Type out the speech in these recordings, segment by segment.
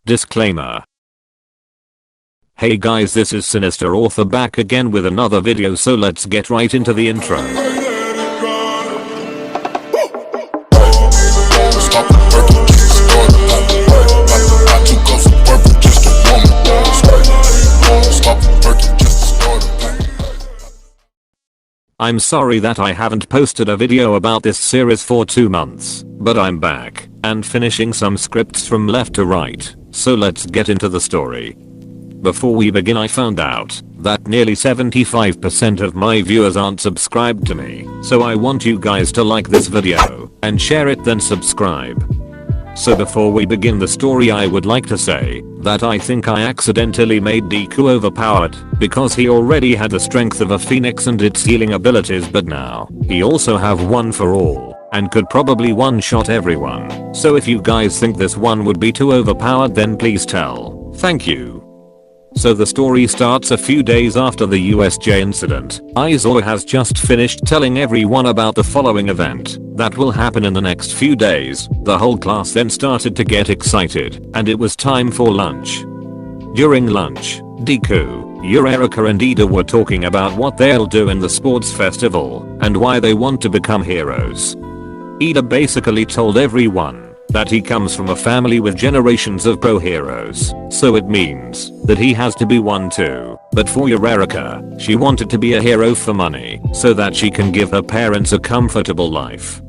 Disclaimer. Hey guys, this is Sinister Author back again with another video, so let's get right into the intro. I'm sorry that I haven't posted a video about this series for 2 months, but I'm back and finishing some scripts from left to right, so let's get into the story. Before we begin, I found out that nearly 75% of my viewers aren't subscribed to me, so I want you guys to like this video and share it, then subscribe. So before we begin the story, I would like to say that I think I accidentally made Deku overpowered because he already had the strength of a phoenix and its healing abilities, but now he also have one for all and could probably one-shot everyone. So if you guys think this one would be too overpowered, then please tell. Thank you. So the story starts a few days after the USJ incident. Aizawa has just finished telling everyone about the following event that will happen in the next few days. The whole class then started to get excited, and it was time for lunch. During lunch, Deku, Eureka and Ida were talking about what they'll do in the sports festival and why they want to become heroes. Ida basically told everyone that he comes from a family with generations of pro heroes, so it means that he has to be one too. But for Eureka, she wanted to be a hero for money so that she can give her parents a comfortable life.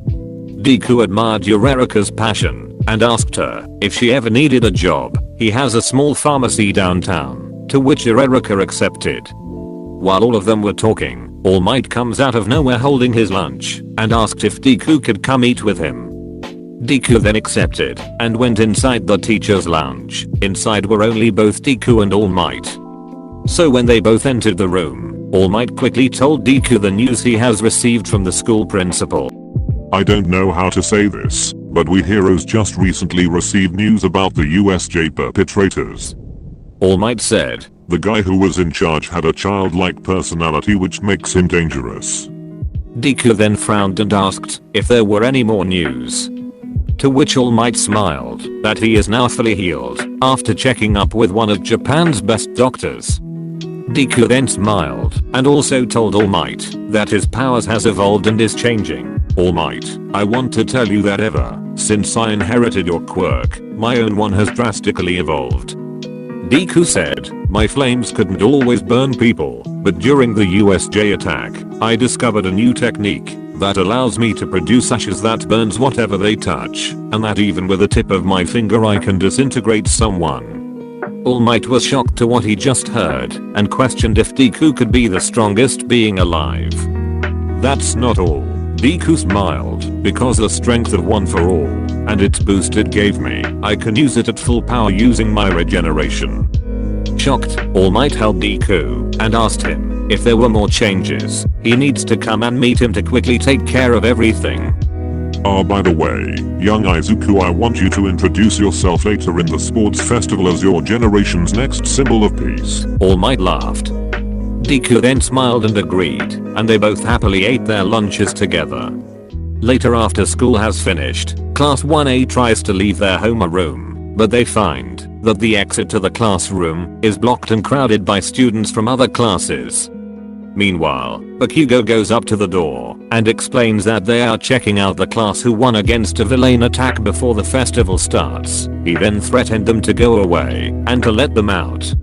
Deku admired Eureka's passion and asked her if she ever needed a job. He has a small pharmacy downtown, to which Eureka accepted. While all of them were talking, All Might comes out of nowhere holding his lunch and asked if Deku could come eat with him. Deku then accepted and went inside the teacher's lounge. Inside were only both Deku and All Might. So when they both entered the room, All Might quickly told Deku the news he has received from the school principal. I don't know how to say this, but we heroes just recently received news about the USJ perpetrators. All Might said, the guy who was in charge had a childlike personality which makes him dangerous. Deku then frowned and asked if there were any more news. To which All Might smiled that he is now fully healed after checking up with one of Japan's best doctors. Deku then smiled and also told All Might that his powers has evolved and is changing. All Might, I want to tell you that ever since I inherited your quirk, my own one has drastically evolved. Deku said, my flames couldn't always burn people, but during the USJ attack, I discovered a new technique that allows me to produce ashes that burns whatever they touch, and that even with the tip of my finger I can disintegrate someone. All Might was shocked to what he just heard and questioned if Deku could be the strongest being alive. That's not all. Deku smiled because the strength of one for all and its boost it gave me, I can use it at full power using my regeneration. Shocked, All Might held Deku and asked him if there were more changes. He needs to come and meet him to quickly take care of everything. By the way, young Izuku, I want you to introduce yourself later in the sports festival as your generation's next symbol of peace. All Might laughed. Deku then smiled and agreed, and they both happily ate their lunches together. Later, after school has finished, Class 1A tries to leave their homeroom, but they find that the exit to the classroom is blocked and crowded by students from other classes. Meanwhile, Bakugo goes up to the door and explains that they are checking out the class who won against a villain attack before the festival starts. He then threatened them to go away and to let them out.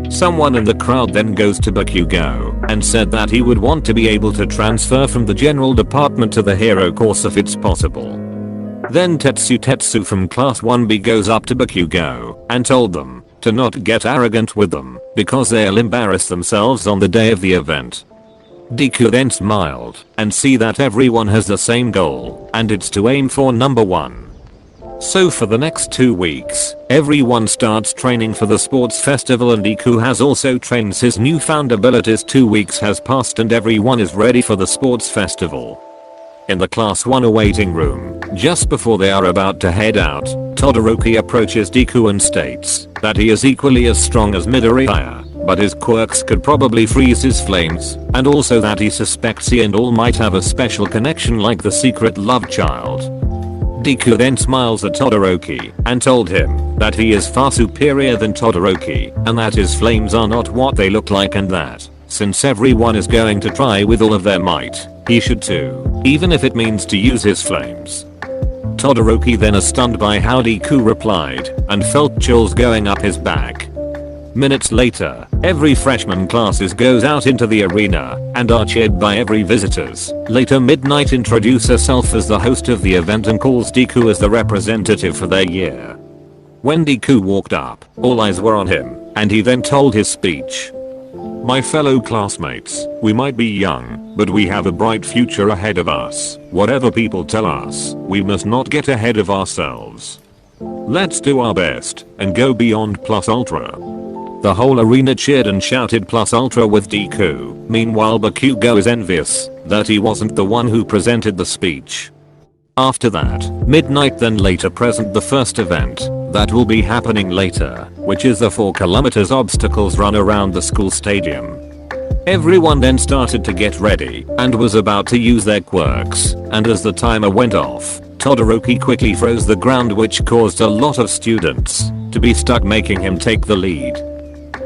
Someone in the crowd then goes to Bakugo and said that he would want to be able to transfer from the general department to the hero course if it's possible. Then Tetsu from class 1B goes up to Bakugo and told them to not get arrogant with them because they'll embarrass themselves on the day of the event. Deku then smiled and see that everyone has the same goal, and it's to aim for number 1. So for the next 2 weeks, everyone starts training for the sports festival, and Deku has also trains his newfound abilities. 2 weeks has passed and everyone is ready for the sports festival. In the class 1 waiting room, just before they are about to head out, Todoroki approaches Deku and states that he is equally as strong as Midoriya, but his quirks could probably freeze his flames, and also that he suspects he and All Might have a special connection like the secret love child. Deku then smiles at Todoroki and told him that he is far superior than Todoroki and that his flames are not what they look like, and that since everyone is going to try with all of their might, he should too, even if it means to use his flames. Todoroki then is stunned by how Deku replied and felt chills going up his back. Minutes later, every freshman classes goes out into the arena and are cheered by every visitors. Later, Midnight introduces herself as the host of the event and calls Deku as the representative for their year. When Deku walked up, all eyes were on him, and he then told his speech. My fellow classmates, we might be young, but we have a bright future ahead of us. Whatever people tell us, we must not get ahead of ourselves. Let's do our best and go beyond plus ultra. The whole arena cheered and shouted plus ultra with Deku. Meanwhile, Bakugo is envious that he wasn't the one who presented the speech. After that, Midnight then later present the first event that will be happening later, which is the 4 kilometers obstacles run around the school stadium. Everyone then started to get ready and was about to use their quirks, and as the timer went off, Todoroki quickly froze the ground, which caused a lot of students to be stuck, making him take the lead.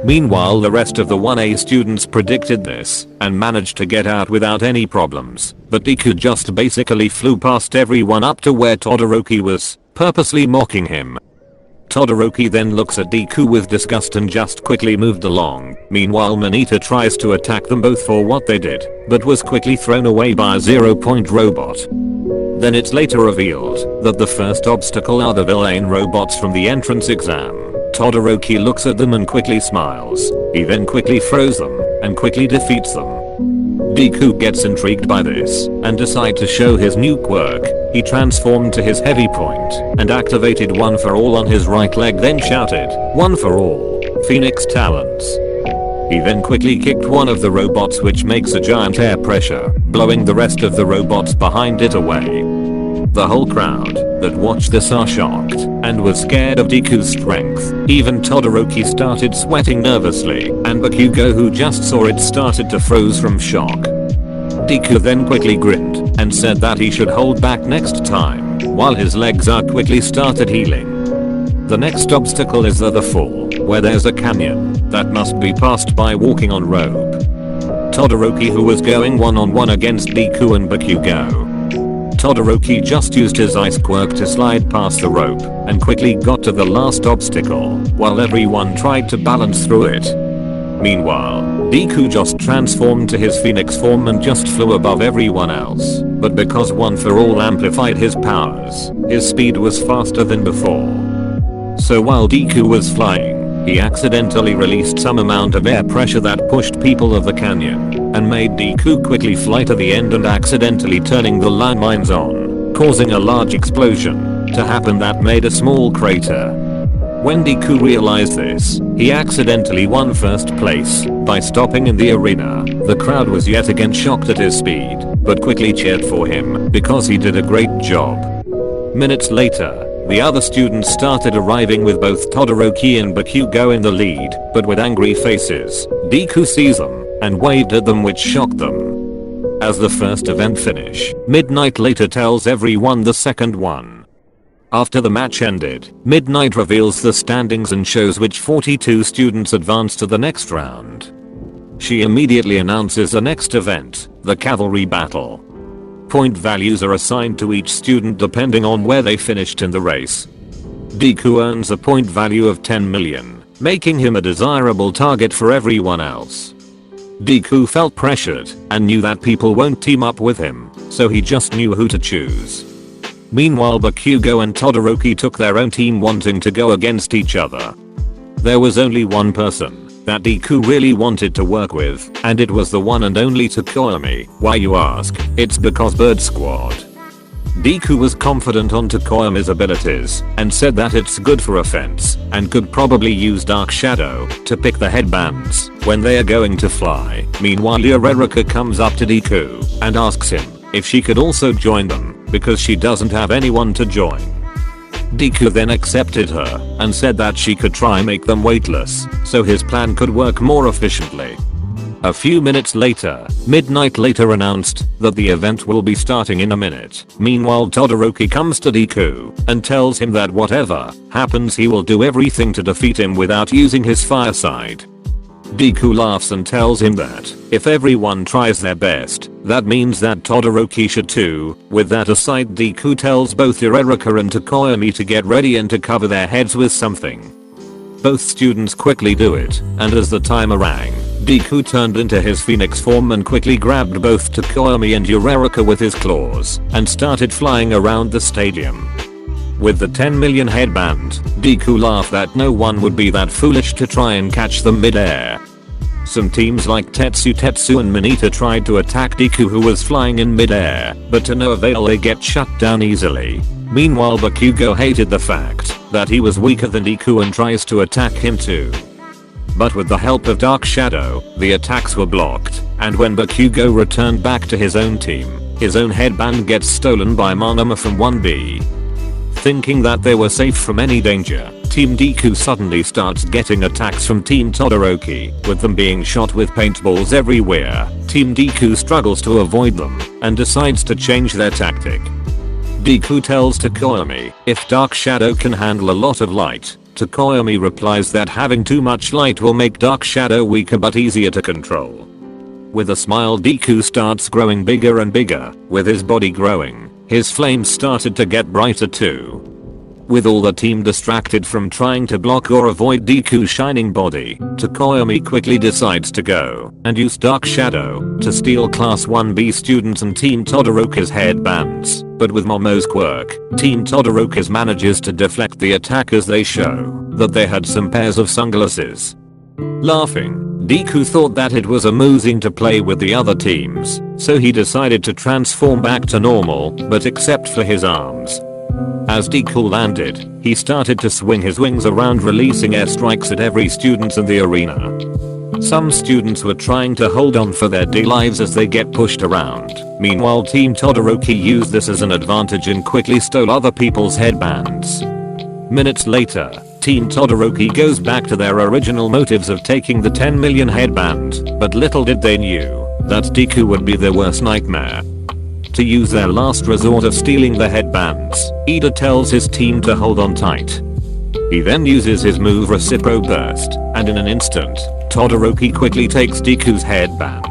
Meanwhile, the rest of the 1A students predicted this and managed to get out without any problems, but Deku just basically flew past everyone up to where Todoroki was, purposely mocking him. Todoroki then looks at Deku with disgust and just quickly moved along. Meanwhile, Manita tries to attack them both for what they did, but was quickly thrown away by a 0-point robot. Then it's later revealed that the first obstacle are the villain robots from the entrance exam. Todoroki looks at them and quickly smiles. He then quickly throws them and quickly defeats them. Deku gets intrigued by this and decides to show his new quirk. He transformed to his heavy point and activated one for all on his right leg, then shouted, "One for all, Phoenix Talents." He then quickly kicked one of the robots, which makes a giant air pressure, blowing the rest of the robots behind it away. The whole crowd that watched this are shocked and was scared of Deku's strength. Even Todoroki started sweating nervously, and Bakugo, who just saw it, started to froze from shock. Deku then quickly grinned and said that he should hold back next time, while his legs are quickly started healing. The next obstacle is the fall, where there's a canyon that must be passed by walking on rope. Todoroki, who was going one-on-one against Deku and Bakugo. Todoroki just used his ice quirk to slide past the rope and quickly got to the last obstacle, while everyone tried to balance through it. Meanwhile, Deku just transformed to his phoenix form and just flew above everyone else, but because One for All amplified his powers, his speed was faster than before. So while Deku was flying, he accidentally released some amount of air pressure that pushed people of the canyon and made Deku quickly fly to the end and accidentally turning the landmines on, causing a large explosion to happen that made a small crater. When Deku realized this, he accidentally won first place by stopping in the arena. The crowd was yet again shocked at his speed, but quickly cheered for him because he did a great job. Minutes later, the other students started arriving with both Todoroki and Bakugo in the lead, but with angry faces. Deku sees them and waved at them, which shocked them. As the first event finished, Midnight later tells everyone the second one. After the match ended, Midnight reveals the standings and shows which 42 students advanced to the next round. She immediately announces the next event, the cavalry battle. Point values are assigned to each student depending on where they finished in the race. Deku earns a point value of 10 million, making him a desirable target for everyone else. Deku felt pressured and knew that people won't team up with him, so he just knew who to choose. Meanwhile, Bakugo and Todoroki took their own team, wanting to go against each other. There was only one person that Deku really wanted to work with, and it was the one and only Tokoyami. Why, you ask? It's because Bird Squad. Deku was confident on Tokoyami's abilities and said that it's good for offense and could probably use Dark Shadow to pick the headbands when they are going to fly. Meanwhile, Eureka comes up to Deku and asks him if she could also join them because she doesn't have anyone to join. Deku then accepted her and said that she could try make them weightless so his plan could work more efficiently. A few minutes later, Midnight later announced that the event will be starting in a minute. Meanwhile, Todoroki comes to Deku and tells him that whatever happens he will do everything to defeat him without using his fire side. Deku laughs and tells him that if everyone tries their best, that means that Todoroki should too. With that aside, Deku tells both Uraraka and Tokoyami to get ready and to cover their heads with something. Both students quickly do it, and as the timer rang, Deku turned into his phoenix form and quickly grabbed both Tokoyami and Uraraka with his claws and started flying around the stadium. With the 10 million headband, Deku laughed that no one would be that foolish to try and catch them mid-air. Some teams like Tetsu and Mineta tried to attack Deku, who was flying in mid-air, but to no avail, they get shut down easily. Meanwhile, Bakugo hated the fact that he was weaker than Deku and tries to attack him too. But with the help of Dark Shadow, the attacks were blocked, and when Bakugo returned back to his own team, his own headband gets stolen by Manama from 1B. Thinking that they were safe from any danger, Team Deku suddenly starts getting attacks from Team Todoroki, with them being shot with paintballs everywhere. Team Deku struggles to avoid them and decides to change their tactic. Deku tells Tokoyami if Dark Shadow can handle a lot of light. Tokoyami replies that having too much light will make Dark Shadow weaker but easier to control. With a smile, Deku starts growing bigger and bigger. With his body growing, his flames started to get brighter too. With all the team distracted from trying to block or avoid Deku's shining body, Tokoyami quickly decides to go and use Dark Shadow to steal Class 1B students and Team Todoroki's headbands. But with Momo's quirk, Team Todoroki's manages to deflect the attack as they show that they had some pairs of sunglasses. Laughing, Deku thought that it was amusing to play with the other teams, so he decided to transform back to normal, but except for his arms. As Deku landed, he started to swing his wings around, releasing airstrikes at every student in the arena. Some students were trying to hold on for their dear lives as they get pushed around. Meanwhile, Team Todoroki used this as an advantage and quickly stole other people's headbands. Minutes later, Team Todoroki goes back to their original motives of taking the 10 million headband, but little did they knew that Deku would be their worst nightmare. To use their last resort of stealing the headbands, Ida tells his team to hold on tight. He then uses his move Recipro Burst, and in an instant, Todoroki quickly takes Deku's headband.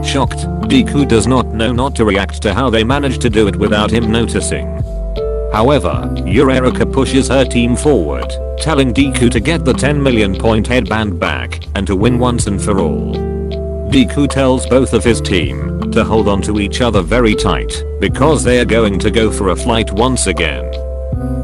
Shocked, Deku does not know not to react to how they managed to do it without him noticing. However, Uraraka pushes her team forward, telling Deku to get the 10 million point headband back and to win once and for all. Deku tells both of his team to hold on to each other very tight because they are going to go for a flight once again.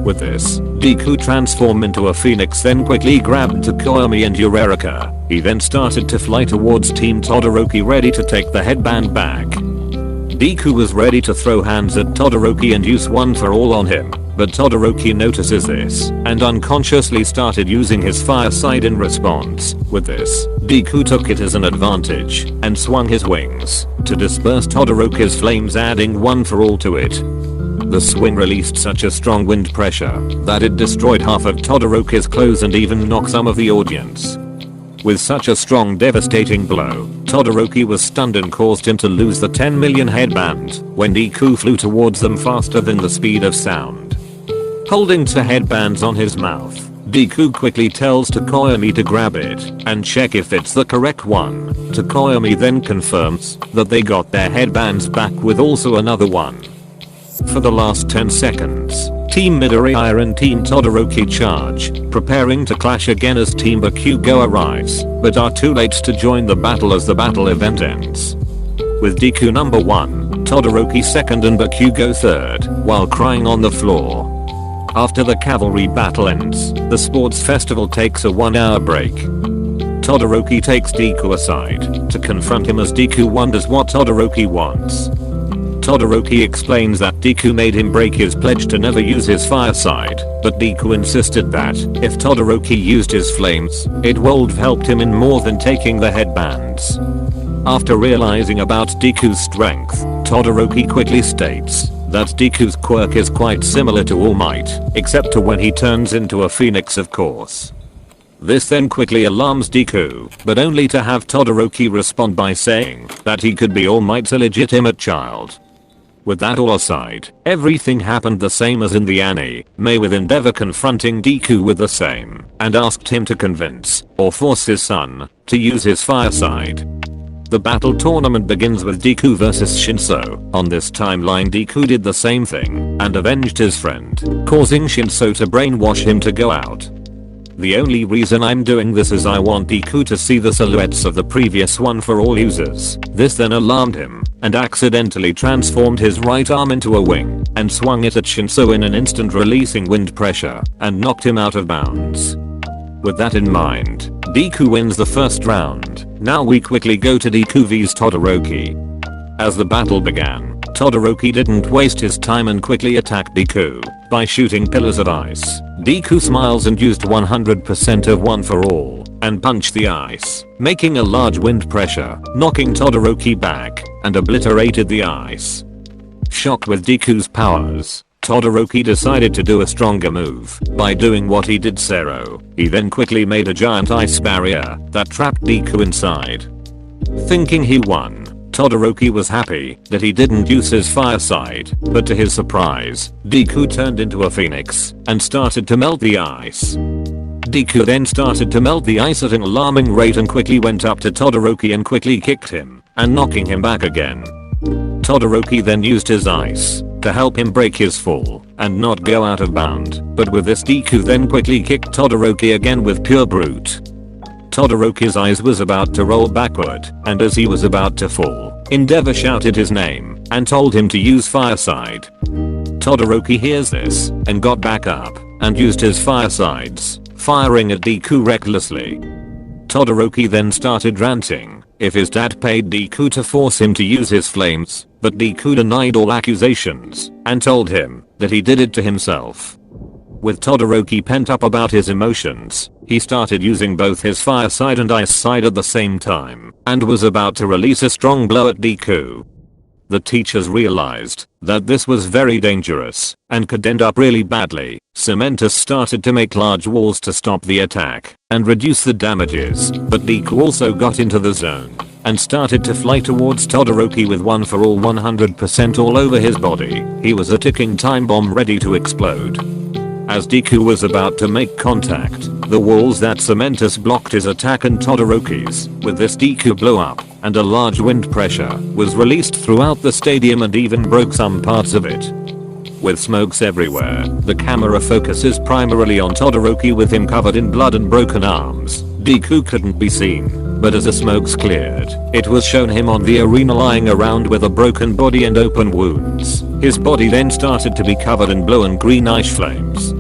With this, Deku transformed into a phoenix, then quickly grabbed Tokoyami and Uraraka. He then started to fly towards Team Todoroki, ready to take the headband back. Deku was ready to throw hands at Todoroki and use one for all on him, but Todoroki notices this and unconsciously started using his fire side in response. With this, Deku took it as an advantage and swung his wings to disperse Todoroki's flames, adding one for all to it. The swing released such a strong wind pressure that it destroyed half of Todoroki's clothes and even knocked some of the audience. With such a strong, devastating blow, Todoroki was stunned and caused him to lose the 10 million headband when Deku flew towards them faster than the speed of sound. Holding two headbands on his mouth, Deku quickly tells Tokoyami to grab it and check if it's the correct one. Tokoyami then confirms that they got their headbands back with also another one. For the last 10 seconds, Team Midoriya and Team Todoroki charge, preparing to clash again as Team Bakugo arrives, but are too late to join the battle as the battle event ends. With Deku number 1, Todoroki second and Bakugo third, while crying on the floor. After the cavalry battle ends, the sports festival takes a 1-hour break. Todoroki takes Deku aside to confront him as Deku wonders what Todoroki wants. Todoroki explains that Deku made him break his pledge to never use his fire side, but Deku insisted that if Todoroki used his flames, it would have helped him in more than taking the headbands. After realizing about Deku's strength, Todoroki quickly states that Deku's quirk is quite similar to All Might, except to when he turns into a phoenix, of course. This then quickly alarms Deku, but only to have Todoroki respond by saying that he could be All Might's illegitimate child. With that all aside, everything happened the same as in the anime, with Endeavor confronting Deku with the same, and asked him to convince, or force his son, to use his fire side. The battle tournament begins with Deku vs Shinso. On this timeline Deku did the same thing, and avenged his friend, causing Shinso to brainwash him to go out. The only reason I'm doing this is I want Deku to see the silhouettes of the previous one for all users. This then alarmed him, and accidentally transformed his right arm into a wing, and swung it at Shinso in an instant, releasing wind pressure, and knocked him out of bounds. With that in mind, Deku wins the first round. Now we quickly go to Deku vs Todoroki. As the battle began, Todoroki didn't waste his time and quickly attacked Deku by shooting pillars of ice. Deku smiles and used 100% of One for All and punched the ice, making a large wind pressure, knocking Todoroki back and obliterated the ice. Shocked with Deku's powers, Todoroki decided to do a stronger move by doing what he did Zero. He then quickly made a giant ice barrier that trapped Deku inside. Thinking he won, Todoroki was happy that he didn't use his fire side, but to his surprise, Deku turned into a phoenix and started to melt the ice. Deku then started to melt the ice at an alarming rate and quickly went up to Todoroki and quickly kicked him and knocking him back again. Todoroki then used his ice to help him break his fall and not go out of bound, but with this Deku then quickly kicked Todoroki again with pure brute. Todoroki's eyes was about to roll backward, and as he was about to fall, Endeavor shouted his name and told him to use fire side. Todoroki hears this and got back up and used his fire sides, firing at Deku recklessly. Todoroki then started ranting if his dad paid Deku to force him to use his flames, but Deku denied all accusations and told him that he did it to himself. With Todoroki pent up about his emotions, he started using both his fire side and ice side at the same time, and was about to release a strong blow at Deku. The teachers realized that this was very dangerous and could end up really badly. Cementus started to make large walls to stop the attack and reduce the damages, but Deku also got into the zone and started to fly towards Todoroki with One for All 100% all over his body. He was a ticking time bomb ready to explode. As Deku was about to make contact, the walls that Cementus blocked his attack and Todoroki's. With this Deku blew up, and a large wind pressure was released throughout the stadium and even broke some parts of it. With smokes everywhere, the camera focuses primarily on Todoroki with him covered in blood and broken arms. Deku couldn't be seen, but as the smokes cleared, it was shown him on the arena lying around with a broken body and open wounds. His body then started to be covered in blue and green ice flames.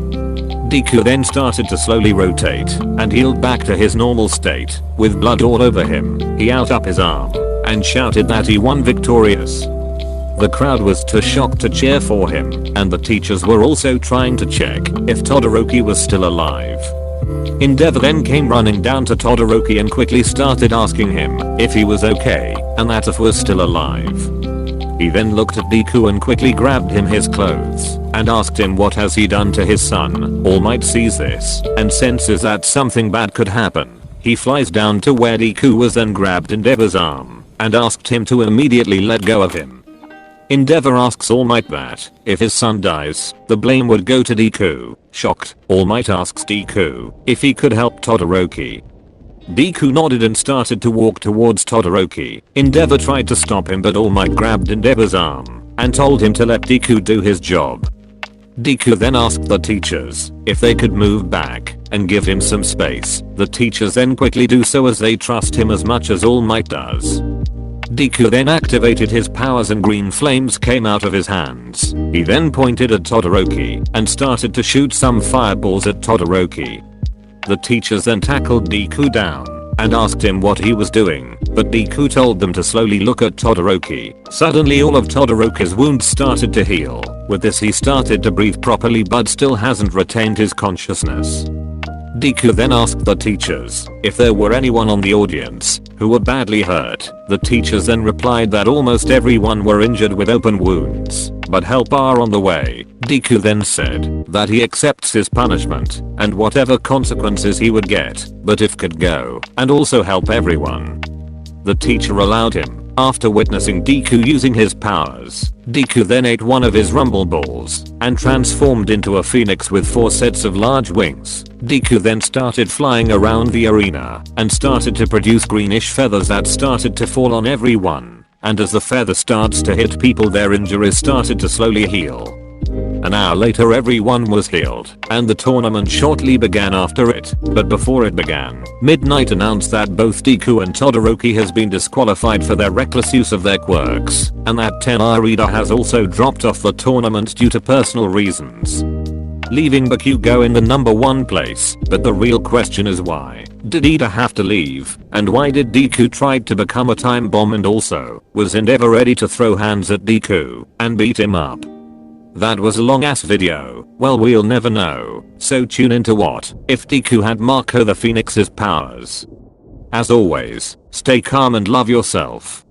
Deku then started to slowly rotate and healed back to his normal state. With blood all over him, he out up his arm and shouted that he won victorious. The crowd was too shocked to cheer for him, and the teachers were also trying to check if Todoroki was still alive. Endeavor then came running down to Todoroki and quickly started asking him if he was okay and that if was still alive. He then looked at Deku and quickly grabbed him his clothes and asked him what has he done to his son. All Might sees this and senses that something bad could happen. He flies down to where Deku was, then grabbed Endeavor's arm and asked him to immediately let go of him. Endeavor asks All Might that if his son dies, the blame would go to Deku. Shocked, All Might asks Deku if he could help Todoroki. Deku nodded and started to walk towards Todoroki. Endeavor tried to stop him, but All Might grabbed Endeavor's arm and told him to let Deku do his job. Deku then asked the teachers if they could move back and give him some space. The teachers then quickly do so as they trust him as much as All Might does. Deku then activated his powers and green flames came out of his hands. He then pointed at Todoroki and started to shoot some fireballs at Todoroki. The teachers then tackled Deku down and asked him what he was doing, but Deku told them to slowly look at Todoroki. Suddenly all of Todoroki's wounds started to heal. With this he started to breathe properly but still hasn't retained his consciousness. Deku then asked the teachers if there were anyone on the audience who were badly hurt. The teachers then replied that almost everyone were injured with open wounds, but help are on the way. Deku then said that he accepts his punishment and whatever consequences he would get, but if could go and also help everyone. The teacher allowed him. After witnessing Deku using his powers, Deku then ate one of his rumble balls and transformed into a phoenix with 4 sets of large wings. Deku then started flying around the arena and started to produce greenish feathers that started to fall on everyone. And as the feather starts to hit people, their injuries started to slowly heal. An hour later everyone was healed and the tournament shortly began after it, but before it began, Midnight announced that both Deku and Todoroki has been disqualified for their reckless use of their quirks, and that Tenarida has also dropped off the tournament due to personal reasons, leaving Bakugo in the number 1 place. But the real question is, why did Ida have to leave, and why did Deku try to become a time bomb, and also was Endeavor ready to throw hands at Deku and beat him up? That was a long ass video. Well, we'll never know, so tune into what if Deku had Marco the Phoenix's powers. As always, stay calm and love yourself.